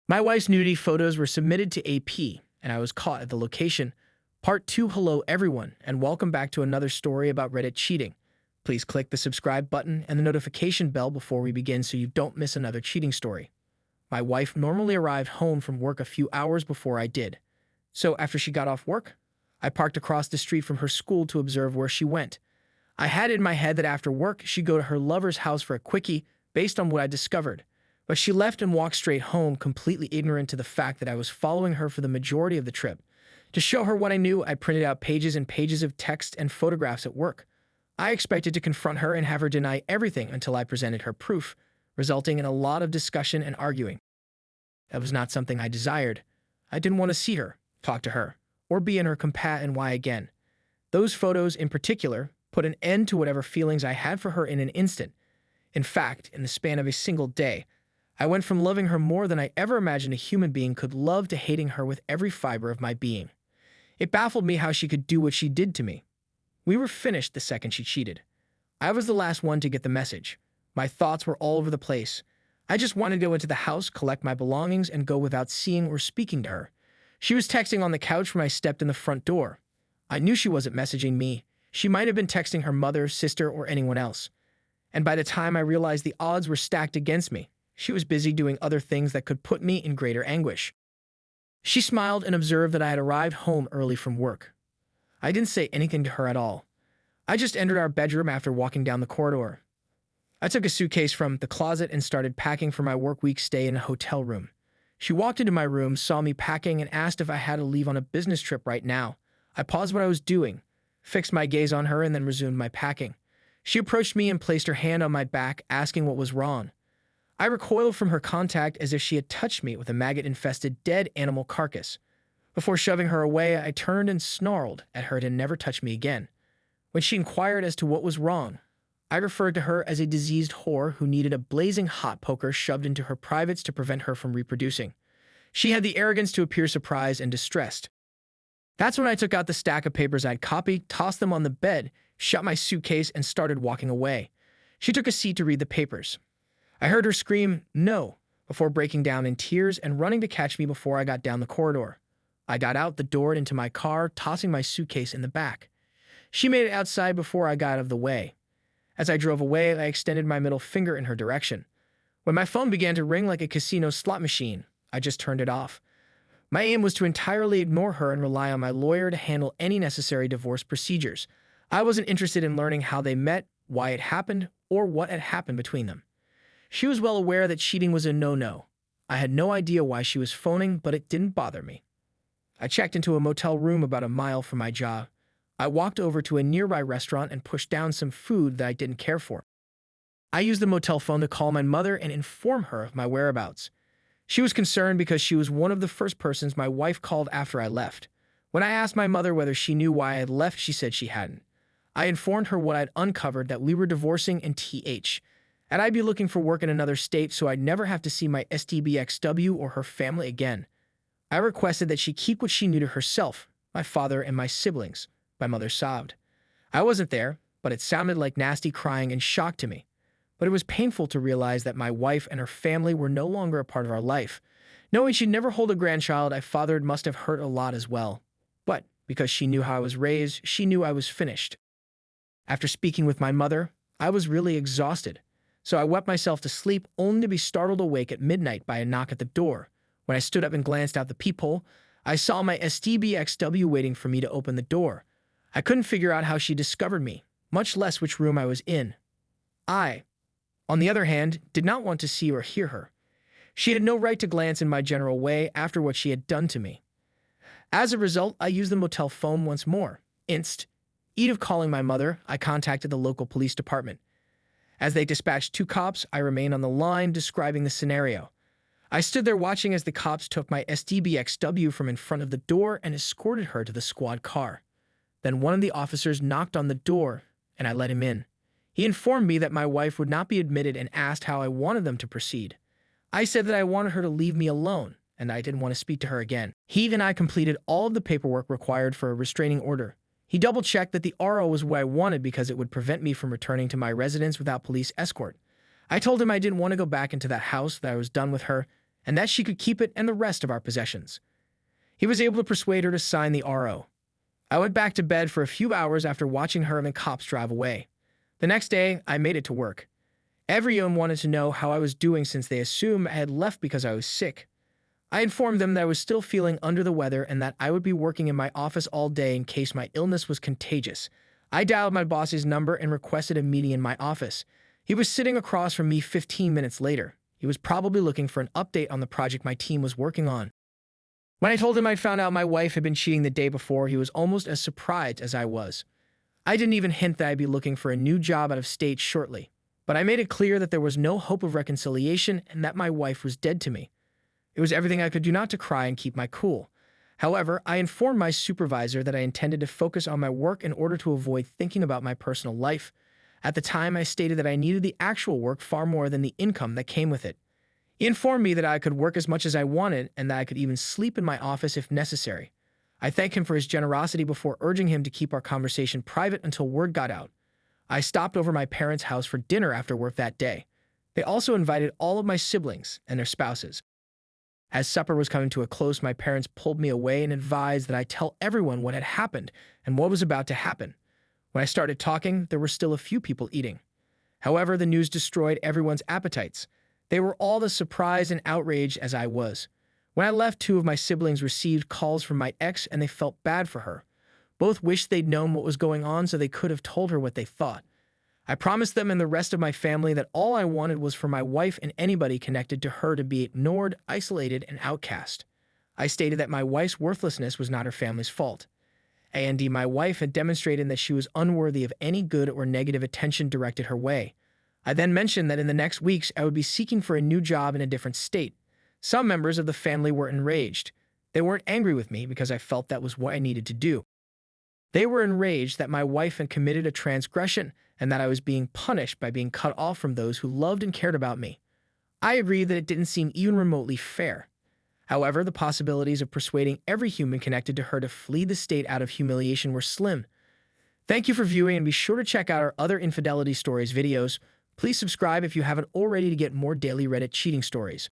My wife's nudity photos were submitted to AP, and I was caught at the location. Part 2. Hello everyone, and welcome back to another story about Reddit cheating. Please click the subscribe button and the notification bell before we begin so you don't miss another cheating story. My wife normally arrived home from work a few hours before I did. So after she got off work, I parked across the street from her school to observe where she went. I had it in my head that after work, she'd go to her lover's house for a quickie based on what I discovered. But she left and walked straight home, completely ignorant to the fact that I was following her for the majority of the trip. To show her what I knew, I printed out pages and pages of text and photographs at work. I expected to confront her and have her deny everything until I presented her proof, resulting in a lot of discussion and arguing. That was not something I desired. I didn't want to see her, talk to her, or be in her compat, and why again. Those photos in particular put an end to whatever feelings I had for her in an instant. In fact, in the span of a single day, I went from loving her more than I ever imagined a human being could love to hating her with every fiber of my being. It baffled me how she could do what she did to me. We were finished the second she cheated. I was the last one to get the message. My thoughts were all over the place. I just wanted to go into the house, collect my belongings, and go without seeing or speaking to her. She was texting on the couch when I stepped in the front door. I knew she wasn't messaging me. She might have been texting her mother, sister, or anyone else. And by the time I realized the odds were stacked against me, she was busy doing other things that could put me in greater anguish. She smiled and observed that I had arrived home early from work. I didn't say anything to her at all. I just entered our bedroom after walking down the corridor. I took a suitcase from the closet and started packing for my work week stay in a hotel room. She walked into my room, saw me packing, and asked if I had to leave on a business trip right now. I paused what I was doing, fixed my gaze on her, and then resumed my packing. She approached me and placed her hand on my back, asking what was wrong. I recoiled from her contact as if she had touched me with a maggot-infested dead animal carcass. Before shoving her away, I turned and snarled at her to never touch me again. When she inquired as to what was wrong, I referred to her as a diseased whore who needed a blazing hot poker shoved into her privates to prevent her from reproducing. She had the arrogance to appear surprised and distressed. That's when I took out the stack of papers I'd copied, tossed them on the bed, shut my suitcase, and started walking away. She took a seat to read the papers. I heard her scream, "No," before breaking down in tears and running to catch me before I got down the corridor. I got out the door and into my car, tossing my suitcase in the back. She made it outside before I got out of the way. As I drove away, I extended my middle finger in her direction. When my phone began to ring like a casino slot machine, I just turned it off. My aim was to entirely ignore her and rely on my lawyer to handle any necessary divorce procedures. I wasn't interested in learning how they met, why it happened, or what had happened between them. She was well aware that cheating was a no-no. I had no idea why she was phoning, but it didn't bother me. I checked into a motel room about a mile from my job. I walked over to a nearby restaurant and pushed down some food that I didn't care for. I used the motel phone to call my mother and inform her of my whereabouts. She was concerned because she was one of the first persons my wife called after I left. When I asked my mother whether she knew why I had left, she said she hadn't. I informed her what I'd uncovered, that we were divorcing and and I'd be looking for work in another state so I'd never have to see my STBXW or her family again. I requested that she keep what she knew to herself, my father and my siblings. My mother sobbed. I wasn't there, but it sounded like nasty crying and shock to me. But it was painful to realize that my wife and her family were no longer a part of our life. Knowing she'd never hold a grandchild I fathered must have hurt a lot as well. But because she knew how I was raised, she knew I was finished. After speaking with my mother, I was really exhausted. So I wept myself to sleep, only to be startled awake at midnight by a knock at the door. When I stood up and glanced out the peephole, I saw my STBXW waiting for me to open the door. I couldn't figure out how she discovered me, much less which room I was in. I, on the other hand, did not want to see or hear her. She had no right to glance in my general way after what she had done to me. As a result, I used the motel phone once more. Instead of calling my mother, I contacted the local police department. As they dispatched 2 cops, I remained on the line describing the scenario. I stood there watching as the cops took my STBXW from in front of the door and escorted her to the squad car. Then one of the officers knocked on the door, and I let him in. He informed me that my wife would not be admitted and asked how I wanted them to proceed. I said that I wanted her to leave me alone, and I didn't want to speak to her again. He and I completed all of the paperwork required for a restraining order. He double-checked that the RO was what I wanted because it would prevent me from returning to my residence without police escort. I told him I didn't want to go back into that house, that I was done with her, and that she could keep it and the rest of our possessions. He was able to persuade her to sign the RO. I went back to bed for a few hours after watching her and the cops drive away. The next day, I made it to work. Everyone wanted to know how I was doing since they assumed I had left because I was sick. I informed them that I was still feeling under the weather and that I would be working in my office all day in case my illness was contagious. I dialed my boss's number and requested a meeting in my office. He was sitting across from me 15 minutes later. He was probably looking for an update on the project my team was working on. When I told him I'd found out my wife had been cheating the day before, he was almost as surprised as I was. I didn't even hint that I'd be looking for a new job out of state shortly, but I made it clear that there was no hope of reconciliation and that my wife was dead to me. It was everything I could do not to cry and keep my cool. However, I informed my supervisor that I intended to focus on my work in order to avoid thinking about my personal life. At the time, I stated that I needed the actual work far more than the income that came with it. He informed me that I could work as much as I wanted and that I could even sleep in my office if necessary. I thanked him for his generosity before urging him to keep our conversation private until word got out. I stopped over my parents' house for dinner after work that day. They also invited all of my siblings and their spouses. As supper was coming to a close, my parents pulled me away and advised that I tell everyone what had happened and what was about to happen. When I started talking, there were still a few people eating. However, the news destroyed everyone's appetites. They were all as surprised and outraged as I was. When I left, two of my siblings received calls from my ex and they felt bad for her. Both wished they'd known what was going on so they could have told her what they thought. I promised them and the rest of my family that all I wanted was for my wife and anybody connected to her to be ignored, isolated, and outcast. I stated that my wife's worthlessness was not her family's fault. And my wife had demonstrated that she was unworthy of any good or negative attention directed her way. I then mentioned that in the next weeks I would be seeking for a new job in a different state. Some members of the family were enraged. They weren't angry with me because I felt that was what I needed to do. They were enraged that my wife had committed a transgression and that I was being punished by being cut off from those who loved and cared about me. I agreed that it didn't seem even remotely fair. However, the possibilities of persuading every human connected to her to flee the state out of humiliation were slim. Thank you for viewing and be sure to check out our other infidelity stories videos. Please subscribe if you haven't already to get more daily Reddit cheating stories.